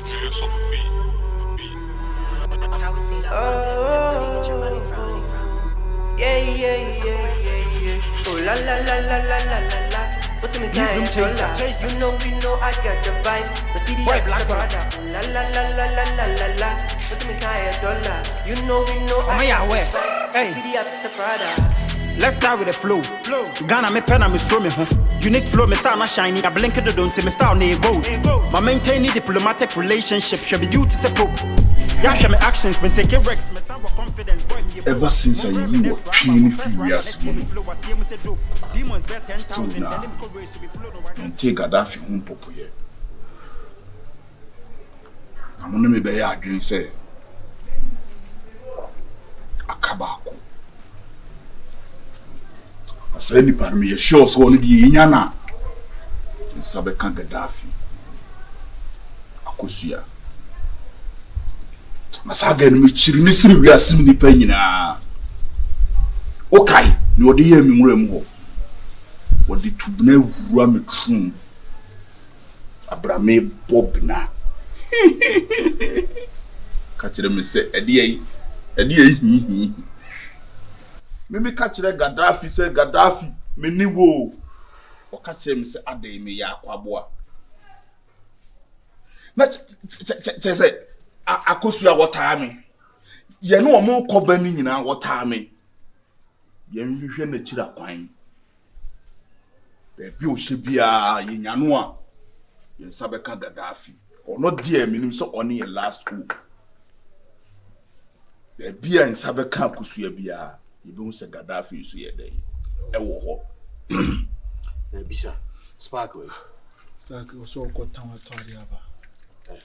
LGS on the beat. How we see that funding? Where do you get your money from? Yeah. Oh la la la la la la la la. What's in me kind of You know we know I got the vibe. The city White is black a brother. La la la la la la la la. What's in me kind of dollar? You know we know I got the vibe. Hey. The city is a brother. Let's start with the flow. Ghana me pen and me throw me home. Unique flow, me start not shiny. I blink it don't me start near gold. My maintaining diplomatic relationship should be due to support. Yeah, show me actions been taking Rex. Me sound confidence boy. Ever since I knew what training furious money. Demons bet 10,000 now. And take Gaddafi home popo here. I'm gonna be a dream say Akabako. I say ni par me sure so no di nyana. Nsabe kan Gaddafi. Akosua. Masaga no chiri ni siri wiasim ni pa nyina. Okay, ni odi ye mi nwura mu ho. Odi tubuna wura me trum. Abrame bobna. Ka kire me se edi hi. Me ka kire Gaddafi se Gaddafi me ni wo. O ka kire me se adai me ya kwaboa. Na che se akosua wota me. Ye no omo koba ni nyina wota me. Ye nhwehwe na kira kwan. Be o hye bia ye nyano a ye nsabe ka Gaddafi. Ono die minim so oni ye last hope. Be bia nsabe ka akosua bia ye be hu se Gaddafi so ye dey. E wo ho. Bisa Sparkle so ko tan atore aba.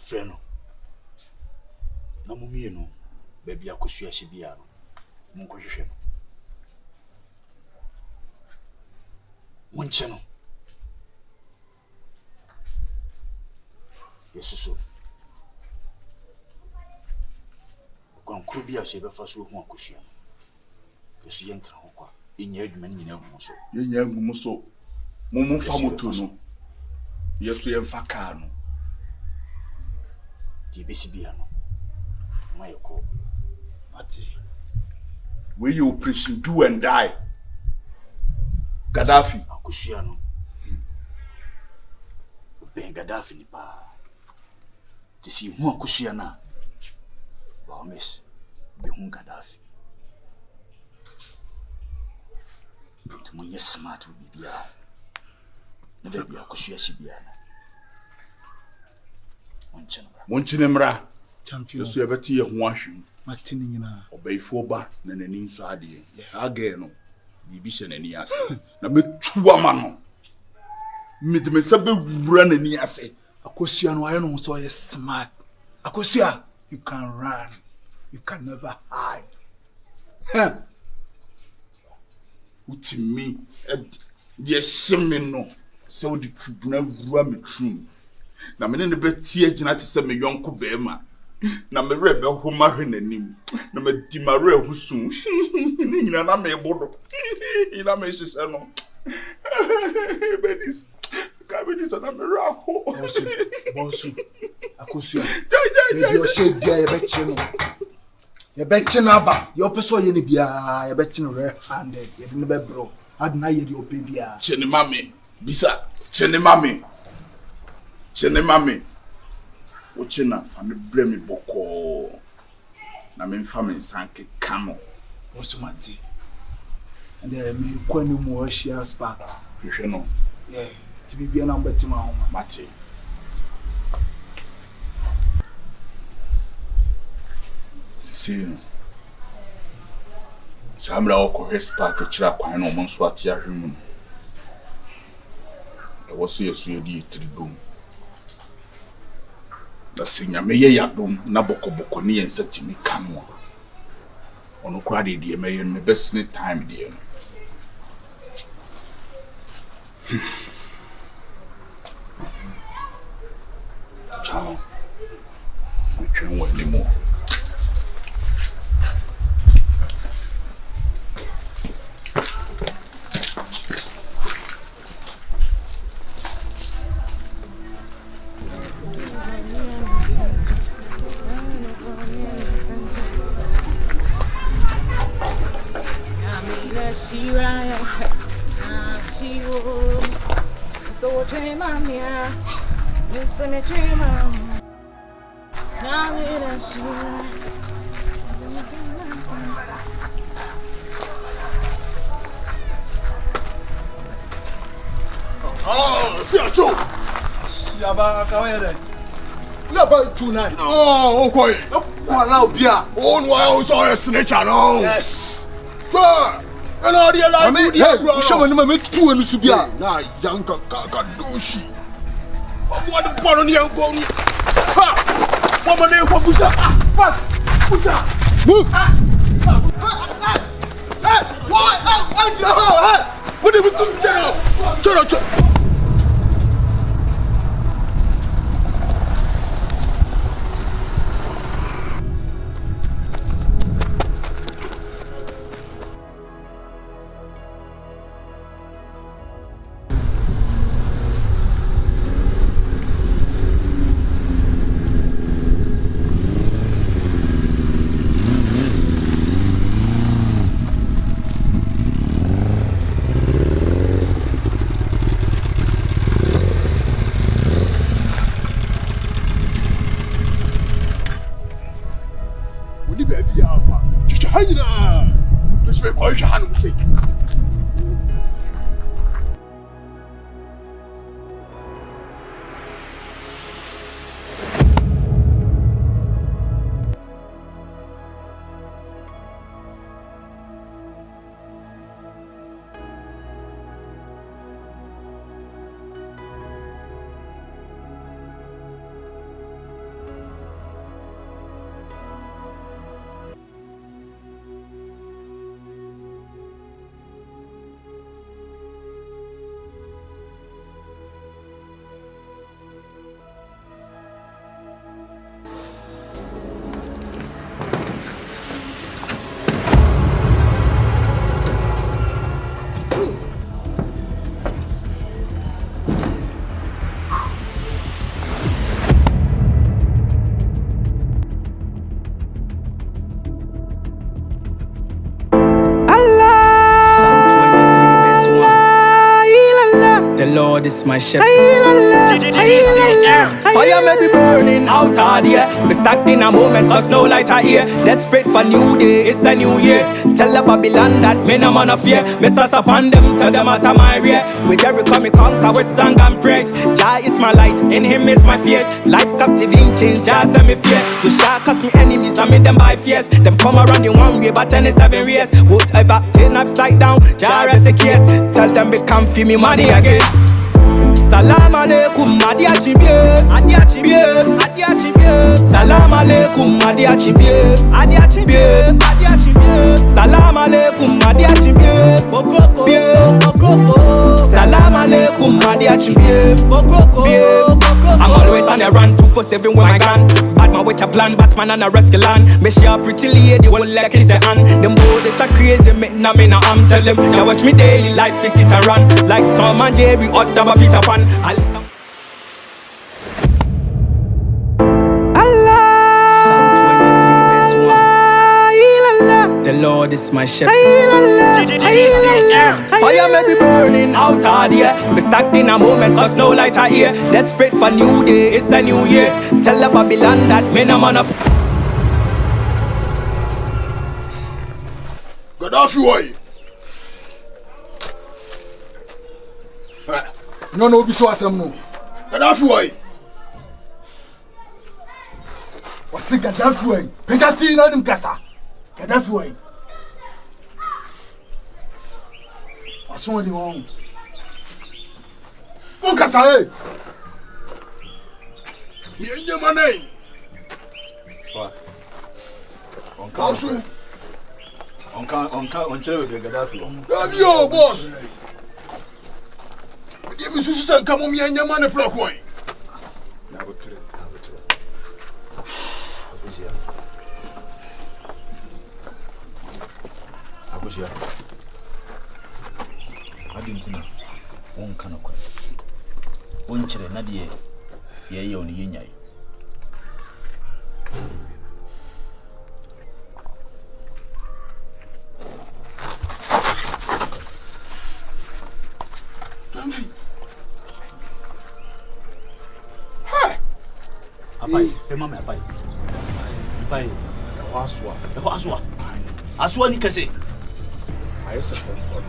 Freno. Na mumie no be bia akosua hye bia no. Munko hwehwe no. Munche no. Yesusu. Kwankuru bia so be fa so hu akosua no. Yesu yentra ho kwa. Inya adwuma nyina hu so. Yenya hu so. Mumu fa moto no. Yesu yemfa ka no. Di besi bia no. Mayeko. Mate. Where you operation do and die. Gaddafi Akosua no. Ben Gaddafi ni pa. Tisi hu akosua na. Ba miss. Be hu Gaddafi. Tumunye smart bibia. Na be bia akosua si bia na. Monchine mra. Champion. So you beti ye ho ahwem. Mate ni nyina. Obayifo ba na nani nso ade. Sa ge no. Bibi hye nani ase. Na metua ma no. Me sabe wura nani ase. Akosua no ayo no so ye smart. Akosua, you can run. You can never hide. Utimi de sheme no. Se wo di tribuna wura me trum. Na me ne beti agina te se me yonko be ma. Na me re be ho ma hwe nanim. Na me di ma re husun. Ni nyina na me bodo. Ina me hye no. Bernice. Ka Bernice na me ra ho. Bosu. Akosua. Yo she bia ye beche no. Ye beche na ba. Ye opeso ye ni bia ye beche no re handed. Ye ni be bro. Adna ye di ope bia. Chene mame. Bisa. Chene mame. Ochina fa me bremi boko. Na me mfa me nsanke kamo. Bosu mate. And me kwani mo share spark. Hwehwe no. Yeah. To be an ambetima home. Mate. See. Samra okọ spark kira kwan no mo nso ate ahwemu. E wo se yesu ye di tridum. Da sinya me ye yadom na bokoboko ne yensatimi kanu. Ono kwa de die me ye no best ne time de no. Ciao. We can't wait anymore. We are about tonight. Oh, okay. Allow beer. Oh, no, I was on a snitch, I know. Yes. Sure. And all the I mean, hey, someone make two and to be a now, young Kakadushi. What the bottom of the young bone? Ha! Woman, they will push up. Fuck! Push up! Move! What did we do? Shut up! Lord is my shepherd. Fire may be burning out hard here. Me stuck in a moment cause no light are here. Desperate for new day, it's a new year. Tell the Babylon that me no man of fear. Me start upon them, tell them out of my rear. With Jericho me conquer with song and praise. Jah is my light, in him is my faith. Life captive in chains, Jah send me fear. To shock us me enemies and make them by fears. Them come around in one way but 27 years. Whatever, turn upside down, Jah resecute. Tell them be come for me money again. Salam alaikum, Adia Chibie, Adia Chibie, Adia Chibie. Salam alaikum, Adia Chibie, Adia Chibie, Adia Chibie. Salam alaikum, Adia Chibie, Kokoko, Kokoko. Salam alaikum, Adia Chibie, Kokoko. I'm always on the run, 247 with my gun. Bad man with a plan, Batman and a rescue land. Me share pretty lady, well like it's the hand. Them boys are crazy, me na I'm tell them. They watch me daily life, is it a run. Like Tom and Jerry, hot dab a Peter Pan. The Lord is my shepherd. Fire may be burning out hard here. Me stuck in a moment cause no light are here. Desperate for new day, it's a new year. Tell the Babylon that me no man of Gaddafi way. No, be so asem no. Gaddafi way. What's the Gaddafi way? Pegati na nim kasa. Gaddafi way. What's wrong with you? On kasa eh. Me enye manai. Swa. Kausu. On chere be Gaddafi. Daddy yo boss. Give me susu come on me enye mane pro coin. Na go tire. Abuja. Adintina. Won kana kwa. Won chere na de ye oni yenyai. Papai, mama, papai. Papai, aswa. Aswa ni kese.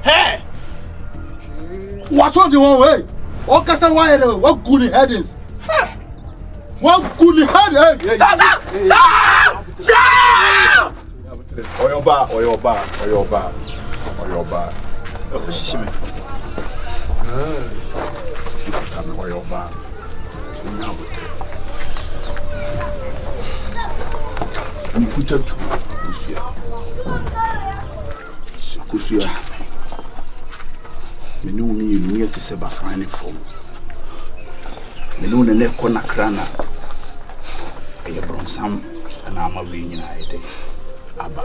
Hey! What's on the one way? What can I say? What good headings? What good headings? Oyoba. Shishime. Oyoba. Nikuta tu kusuya. Menu mi te se ba fine form. Menu ne ko na krana. E bronsam na ama we nyina ede. Aba.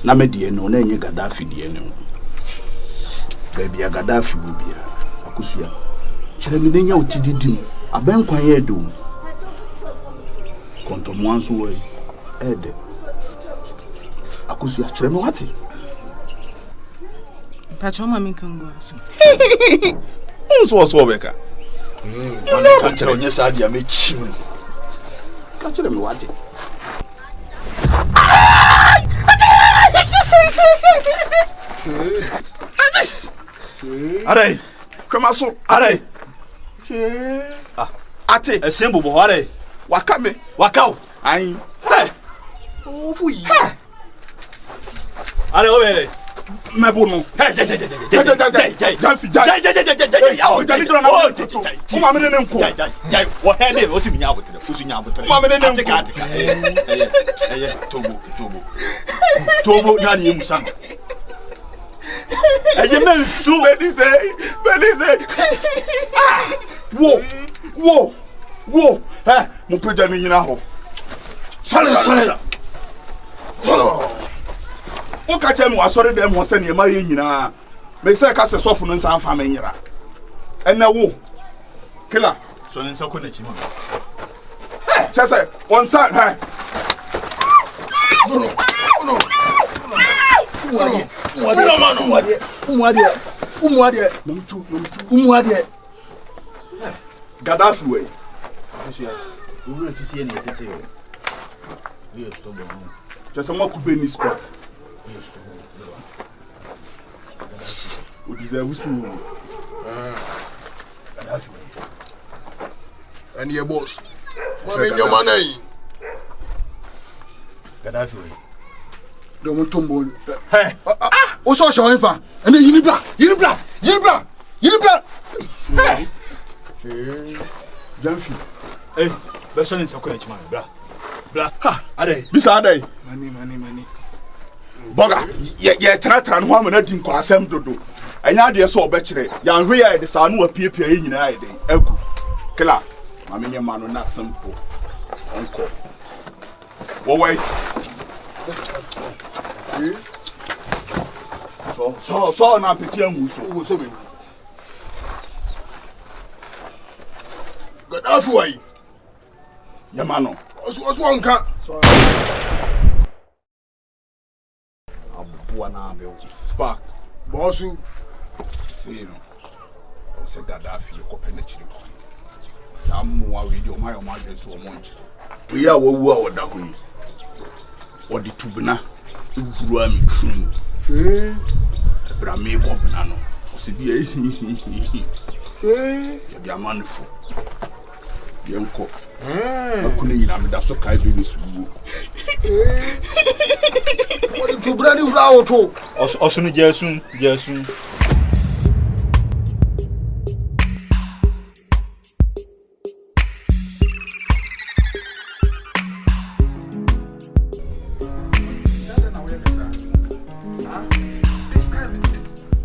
Na me die no na enye Gaddafi die no. Baby a Gaddafi wo bia. Akusuya. Kire me nya otididim. Aben kwan ye do. Kontomo anso we ede. Akusuya kire me wati. Pachoma minkungu aso. Unso beka. Kan kire onye sa dia me chim. Ka kire me wati. Are, kwemaso, are. Ate, Esembo bo are. waka me, Wakao. ai. Hey. Ofu yi. Are obe. Mebo no. Hey, Gyamfi. Oh, Jali dro na. O ma me ne nko. Wo he ne o si mi nya abotre. O si nya abotre. Ma me ne nko. Atika. Tobo na ni musan. Eye men su Bernice. Wo. Mo peja ni nyina ho. Sale. O ka che no asori dem ho se ne ma ye nyina. Me se ka se sofo no nsan fa me nyira. Ena wo. Kila. so ni nsa ko na chima. Chese, on side, hey. No. Umuade. Gaddafi way. We will see any tete. We are stubborn. Chese mo ku Bernice ko. We deserve so. Gaddafi. And your boss. What in your money? Gaddafi. Don't tumble. Hey. Also, show him fa. And then you black. Gyamfi. Hey, person in Sakuna Chima, blah. Ha, are. Bisa adai. Money. Boga, ye tra no am na din ko asem dodo. Anya de so obekire. Ya hwe ya de sa no apiepia yi nyina ya de. Aku. Kila. Ma menye ma no na simple. Onko. Wo wait. So na peti amuso. Wo so me. Gaddafi way. Yamano. Oso onka. Abuwa na be. Spark. Bossu. See no. O se Gaddafi ko penechiri. Samu wa video my o ma so monch. We ya wo wu a wo da ho yi. Wo di tubuna. Uguru ami trum. Bra me bomb na no. O se bi e. Ya bi amanfo. Yenko. Akuni nyina me da so kai bi nisu. What you brand new auto? Also no Jason.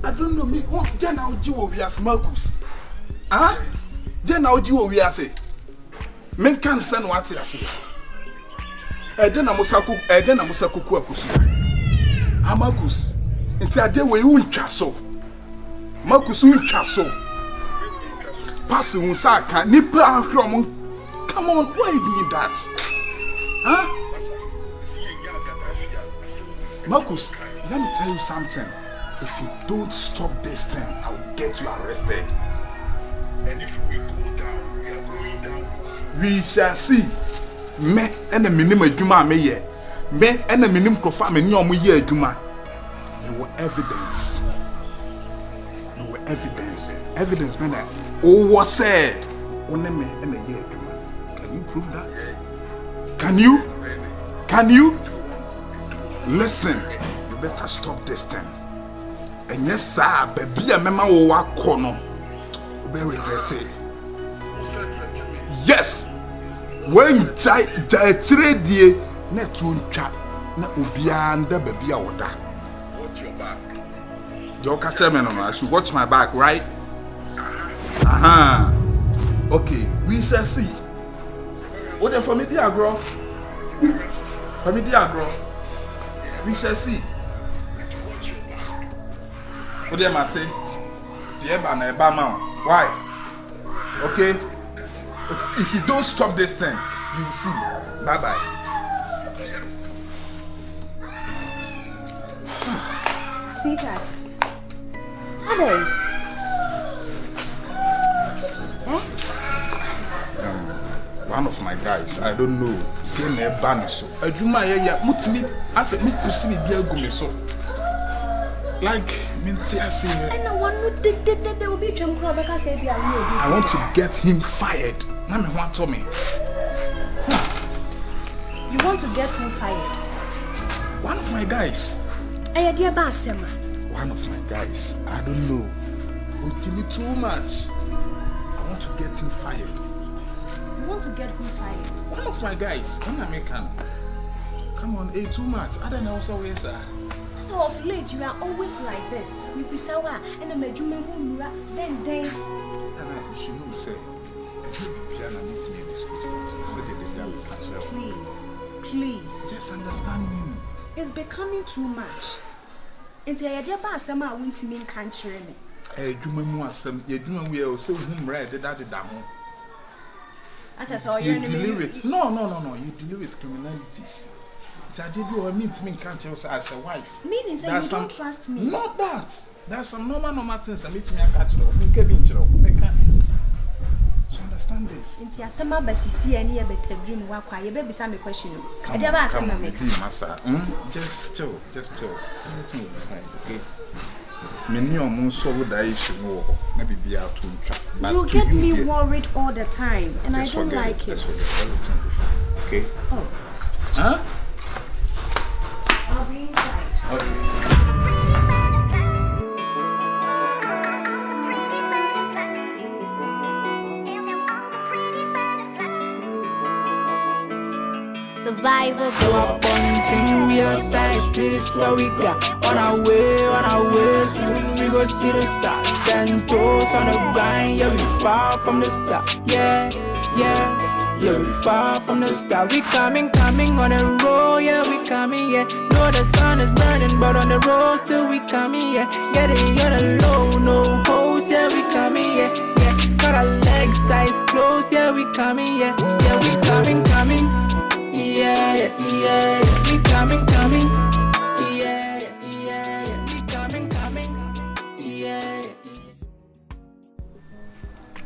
I don't know me. What Jana Ojiwo we as Marcus? Jana Ojiwo we as men can send what I say. Edena Musaku ku akusu. Marcus. Nti ade we untwa so. Marcus untwa so. Pass un saka nipa ahwom. Come on, why you doing that? Marcus, let me tell you something. If you don't stop this thing, I will get you arrested. And if we go down, we are going down with you. We shall see. Me and a minimum juma me ye. Me and a minimum profa me nyomu ye juma. There were evidence. There were evidence. Evidence me na what say one me and a year juma. Can you prove that? Can you? Can you? Listen, you better stop this thing. And yes, sir, baby, a mema wo wakono. You better regret it. Yes. When you trade ye, net to chat, na ubianda baby a woda. Watch your back. You catch me no, I should watch my back, right? Aha. Okay, we shall see. What the family agro? Family agro. We shall see. What do you matter? Dear Bana Bama. Why? Okay? If you don't stop this thing, you will see. Bye bye. Sweetheart. Ade. One of my guys, I don't know. Bernice. Ajuma ya mutimi ase mukusi mi bia gu me so. Like minti ase. And one no de will be twem kro beka say bia we obi. I want to get him fired. Na me want to me. You want to get him fired? One of my guys. Aya dia ba asema. One of my guys. I don't know. Utimi too much. I want to get him fired. You want to get him fired? One of my guys, an American. Come on, too much. I don't know where, sir. So of late, you are always like this. We be sawa and a majuma mura, then. And I should know, say, piano meets me in this Please. Just understand me. It's becoming too much. Until I get back, some are winning to me in country. You will say, whom read that down. You deal with no. You deal with criminalities. I did you meet me can't tell as a wife. Meaning say you don't trust me. Not that. There's some normal things I meet me and catch you. Me can't. So understand this. Into your summer basisi any a better dream work. You baby some question. I never asked me. Just chill. Everything will be fine, okay? Many of them so would I should know. Maybe be out to try. You get me worried all the time, and I don't like it. Everything will be fine, okay? Oh. Huh? I'll be inside. Okay. Survivor Up on thing we are side street is what we got. On our way, so we go see the stars. 10 toes on the grind, yeah, we far from the start. Yeah, we far from the start. We coming on the road, yeah, we coming, yeah. Know the sun is burning, but on the road still we coming, yeah. Getting on the low, no hoes, yeah, we coming, yeah. Got our leg size close, yeah, we coming, yeah. Yeah, we coming. Yeah, we coming. Yeah, we coming. Yeah.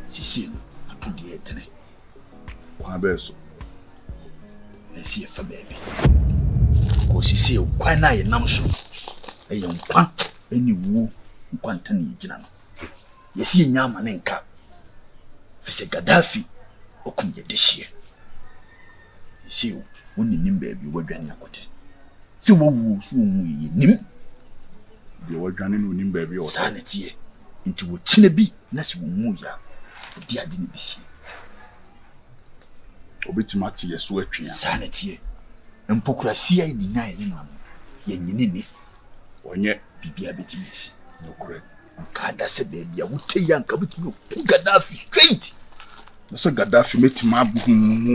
Sisi, I do the etene. Kwa beso. Esi efa baby. Ko sisi kwa na ye nam so. Eye nkwa eni wu nkwa ntane yigina no. Yesi nyama ne nka. Fise Gaddafi okum ye dehie. See you when the name baby were drank. See what was nim. They were drank in baby or sanity into a chinabi, Nasi Muya, dear didn't be seen. Obitimati, a sweat sanity and Pocracia deny anyone. Yen or yet be a bit miss. No correct. Kada said baby, I would tell young Kabit Gaddafi straight. So Gaddafi made him up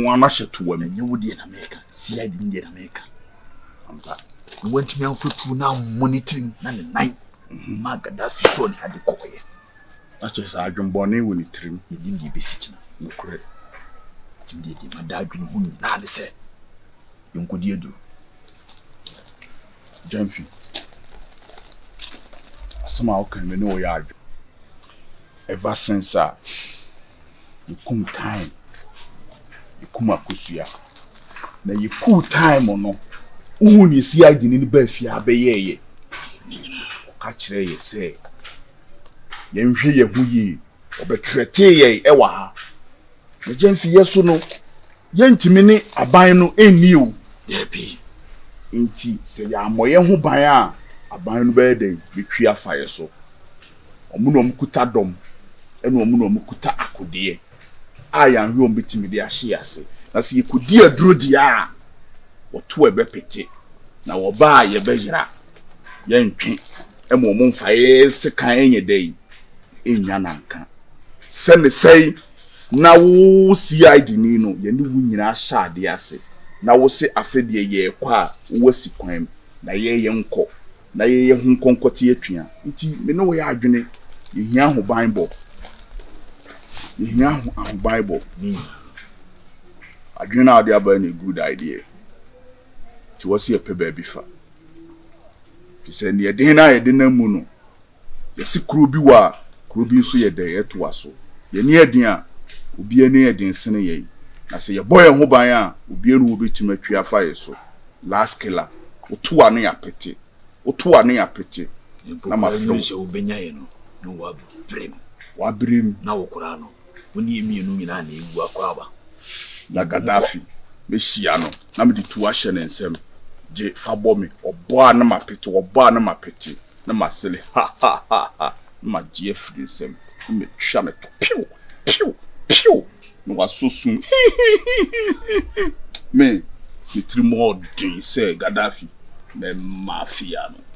one usher to women. You would in America. See, I didn't get America. I'm back. We went to me on foot now monitoring 99. My Gaddafi son had the coy. That's just I don't bonnet when it trim. You didn't give a situation. No correct. My dad didn't whom now they said. You could you do? Gyamfi. Somehow can we know yard. Ever since you come time kuma kosua na ye cool time no uhu ni si agi ni ba fia abeyeye ka kire ye say ye nhwe ye hu yi obetwete ye ewa ha na Gyamfi yeso no ye ntimi ni aban no eni o Depi. Inti se ya moye ho ban a aban no be den betwi afaye so omu no mkuta dom eno omu no mkuta akode aya nhwe ombetimi de ahye ase na se yekodi aduro dia woto ebe pete na wo ba ye bejira ye ntwe emo omu mfaye se kan enye dei enya nanka se ne sei na wo CID ni no ye ni wu nyina hyade ase na wo se afedie ye kwa wo sikwan na ye nko na ye hu nkonkote atwea nti me no wo ya adwene ye hia ho bible ye hia ho bible Ni. adwene na ade aba na good idea ti wo se ye pe ba bi fa ti se ne ye den na ye den na mu no ye se kuro bi wa kuro bi so ye de ye to aso ye ne eden a obi ene eden sene ye na se ye boy ho ban a obi enu obetima twa afa ye so last killer otu anu ya pete Na ma flo se obenya ye no wa brem na wo kura no woni emienu nyina na ewu akwaba na Gaddafi me hia no na me de tu ahye ne nsem je fa bo me obo anu ma pete na ma sele ha ma je free nsem me twa me to piu no wa susum me tiri mo din say Gaddafi me mafia no